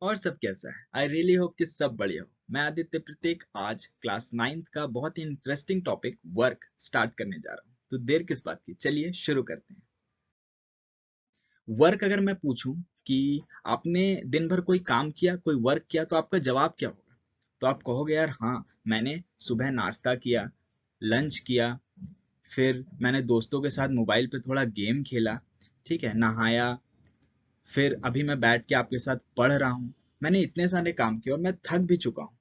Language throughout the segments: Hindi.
और सब कैसा है? आई रियली होप कि सब बढ़िया हो। मैं आदित्य प्रतीक आज क्लास 9th का बहुत ही इंटरेस्टिंग टॉपिक वर्क स्टार्ट करने जा रहा हूँ। तो देर किस बात की, चलिए शुरू करते हैं। वर्क अगर मैं पूछूं कि आपने दिन भर कोई काम किया, कोई वर्क किया, तो आपका जवाब क्या होगा? तो आप कहोगे यार हाँ, मैंने सुबह नाश्ता किया, लंच किया, फिर मैंने दोस्तों के साथ मोबाइल पे थोड़ा गेम खेला, ठीक है, नहाया, फिर अभी मैं बैठ के आपके साथ पढ़ रहा हूँ। मैंने इतने सारे काम किए और मैं थक भी चुका हूँ।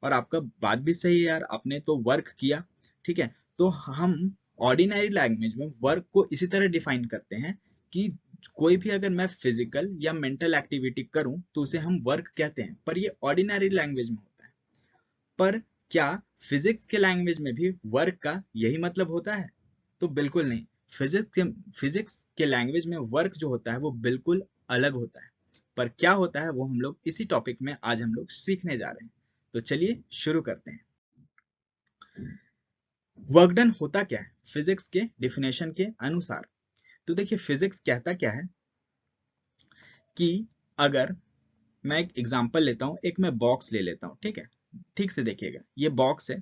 और आपका बात भी सही है यार, आपने तो वर्क किया, ठीक है। तो हम ऑर्डिनरी लैंग्वेज में वर्क को इसी तरह डिफाइन करते हैं कि कोई भी अगर मैं फिजिकल या मेंटल एक्टिविटी करूं तो उसे हम वर्क कहते हैं, पर ये ऑर्डिनरी लैंग्वेज में होता है। पर क्या फिजिक्स के लैंग्वेज में भी वर्क का यही मतलब होता है? तो बिल्कुल नहीं। फिजिक्स के लैंग्वेज में वर्क जो होता है वो बिल्कुल अलग होता है। पर क्या होता है वो हम लोग इसी टॉपिक में आज हम लोग सीखने जा रहे हैं। तो चलिए शुरू करते हैं। वर्क डन होता क्या है फिजिक्स के डिफिनेशन के अनुसार? तो देखिए, फिजिक्स कहता क्या है कि अगर मैं एक एग्जांपल लेता हूं, एक मैं बॉक्स ले लेता हूं, ठीक है। ठीक से देखिएगा, ये बॉक्स है।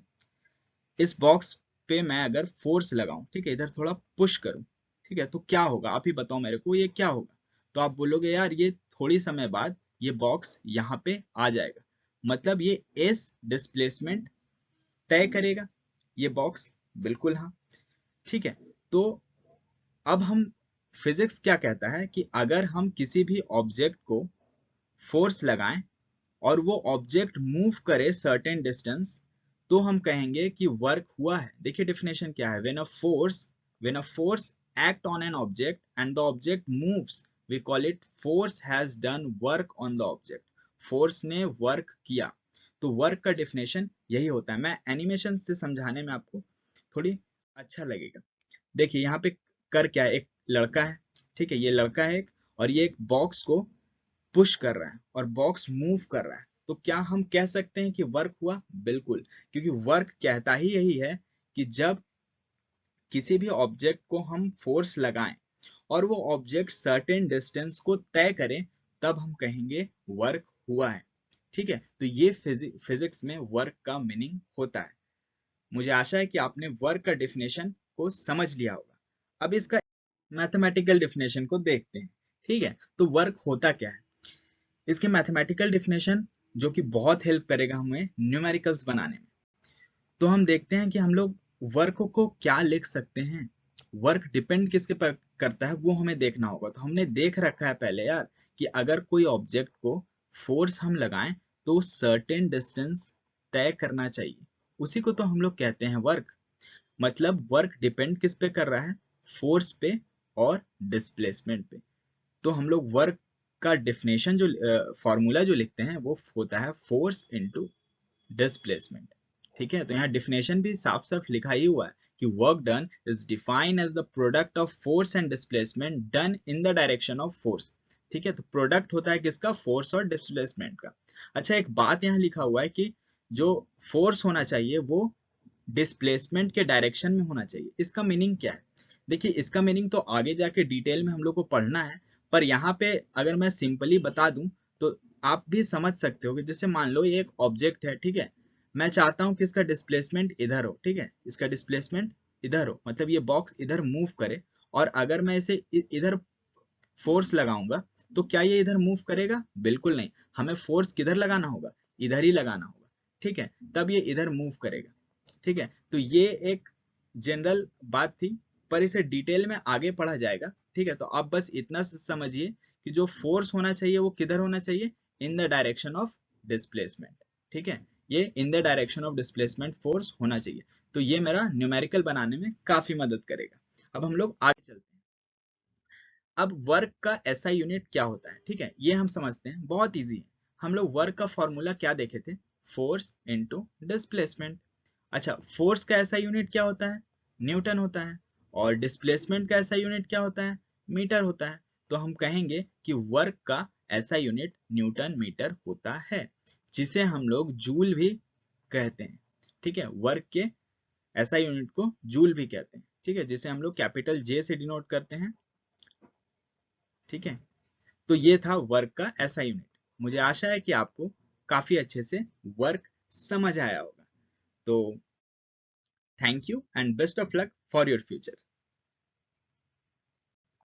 इस बॉक्स पे मैं अगर फोर्स लगाऊं, ठीक है, इधर थोड़ा पुश करूं, ठीक है, तो क्या होगा? आप ही बताओ मेरे को, ये क्या होगा? तो आप बोलोगे यार ये थोड़ी समय बाद ये बॉक्स यहाँ पे आ जाएगा, मतलब ये एस डिस्प्लेसमेंट तय करेगा ये बॉक्स। बिल्कुल हाँ, ठीक है। तो अब हम फिजिक्स क्या कहता है कि अगर हम किसी भी ऑब्जेक्ट को फोर्स लगाएं और वो ऑब्जेक्ट मूव करे सर्टेन डिस्टेंस, तो हम कहेंगे कि वर्क हुआ है। देखिए डेफिनेशन क्या है, when a force act on an object and the object moves, we call it force has done work on the object. Force ने वर्क किया। तो वर्क का डेफिनेशन यही होता है। मैं एनिमेशन से समझाने में आपको थोड़ी अच्छा लगेगा। देखिए यहाँ पे कर क्या है, एक लड़का है, ठीक है, ये लड़का है और ये एक बॉक्स को पुश कर रहा है और बॉक्स मूव कर रहा है। तो क्या हम कह सकते हैं कि वर्क हुआ? बिल्कुल, क्योंकि वर्क कहता ही यही है कि जब किसी भी ऑब्जेक्ट को हम फोर्स लगाएं और वो ऑब्जेक्ट सर्टेन डिस्टेंस को तय करे, तब हम कहेंगे वर्क हुआ है। ठीक है, तो ये फिजिक्स में वर्क का मीनिंग होता है। मुझे आशा है कि आपने वर्क का डेफिनेशन को समझ लिया होगा। अब इसका मैथमेटिकल डेफिनेशन को देखते हैं। ठीक है, तो वर्क होता क्या है? इसके मैथमेटिकल डेफिनेशन जो कि बहुत हेल्प करेगा हमें न्यूमेरिकल्स बनाने में। तो हम देखते हैं कि हम लोग वर्क को क्या लिख सकते हैं। वर्क डिपेंड किसके पर करता है वो हमें देखना होगा। तो हमने देख रखा है पहले यार कि अगर कोई ऑब्जेक्ट को फोर्स हम लगाएं तो सर्टेन डिस्टेंस तय करना चाहिए, उसी को तो हम लोग कहते हैं वर्क। मतलब वर्क डिपेंड किस पे कर रहा है? फोर्स पे और डिस्प्लेसमेंट पे। तो हम लोग वर्क का डिफिनेशन जो फॉर्मूला जो लिखते हैं वो होता है फोर्स इनटू डिस्प्लेसमेंट। ठीक है, तो यहाँ डिफिनेशन भी साफ साफ लिखा ही हुआ है कि work done is defined as the product of force and displacement done in the direction of force. ठीक है, तो प्रोडक्ट होता है किसका? फोर्स और डिस्प्लेसमेंट का। अच्छा, एक बात यहाँ लिखा हुआ है कि जो फोर्स होना चाहिए वो डिस्प्लेसमेंट के डायरेक्शन में होना चाहिए। इसका मीनिंग क्या है? देखिए, इसका मीनिंग तो आगे जाके डिटेल में हम लोग को पढ़ना है, पर यहाँ पे अगर मैं सिंपली बता दूं तो आप भी समझ सकते हो कि जैसे मान लो ये एक ऑब्जेक्ट है, ठीक है, मैं चाहता हूं कि इसका डिस्प्लेसमेंट इधर हो, ठीक है, इसका डिस्प्लेसमेंट इधर हो, मतलब ये बॉक्स इधर मूव करे। और अगर मैं इसे इधर फोर्स लगाऊंगा तो क्या ये इधर मूव करेगा? बिल्कुल नहीं। हमें फोर्स किधर लगाना होगा? इधर ही लगाना होगा, ठीक है, तब ये इधर मूव करेगा। ठीक है, तो ये एक जनरल बात थी, पर इसे डिटेल में आगे पढ़ा जाएगा। ठीक है, तो आप बस इतना समझिए कि जो फोर्स होना चाहिए वो किधर होना चाहिए? इन द डायरेक्शन ऑफ डिस्प्लेसमेंट। ठीक है, ये इन the direction of displacement force होना चाहिए। तो ये मेरा न्यूमेरिकल बनाने में काफी मदद करेगा। अब हम लोग आगे चलते हैं। अब वर्क का एसआई यूनिट क्या होता है? ठीक है, ये हम समझते हैं, बहुत इजी है। हम लोग वर्क का फॉर्मूला क्या देखे थे? Force into displacement. अच्छा, फोर्स का एसआई यूनिट क्या होता है? न्यूटन होता है। और डिस्प्लेसमेंट का एसआई यूनिट क्या होता है? मीटर होता है। तो हम कहेंगे कि वर्क का एसआई यूनिट न्यूटन मीटर होता है, जिसे हम लोग जूल भी कहते हैं। ठीक है, वर्क के एसआई यूनिट को जूल भी कहते हैं, ठीक है, जिसे हम लोग कैपिटल जे से डिनोट करते हैं। ठीक है, तो ये था वर्क का एसआई यूनिट। मुझे आशा है कि आपको काफी अच्छे से वर्क समझ आया होगा। तो thank you and best of luck for your future.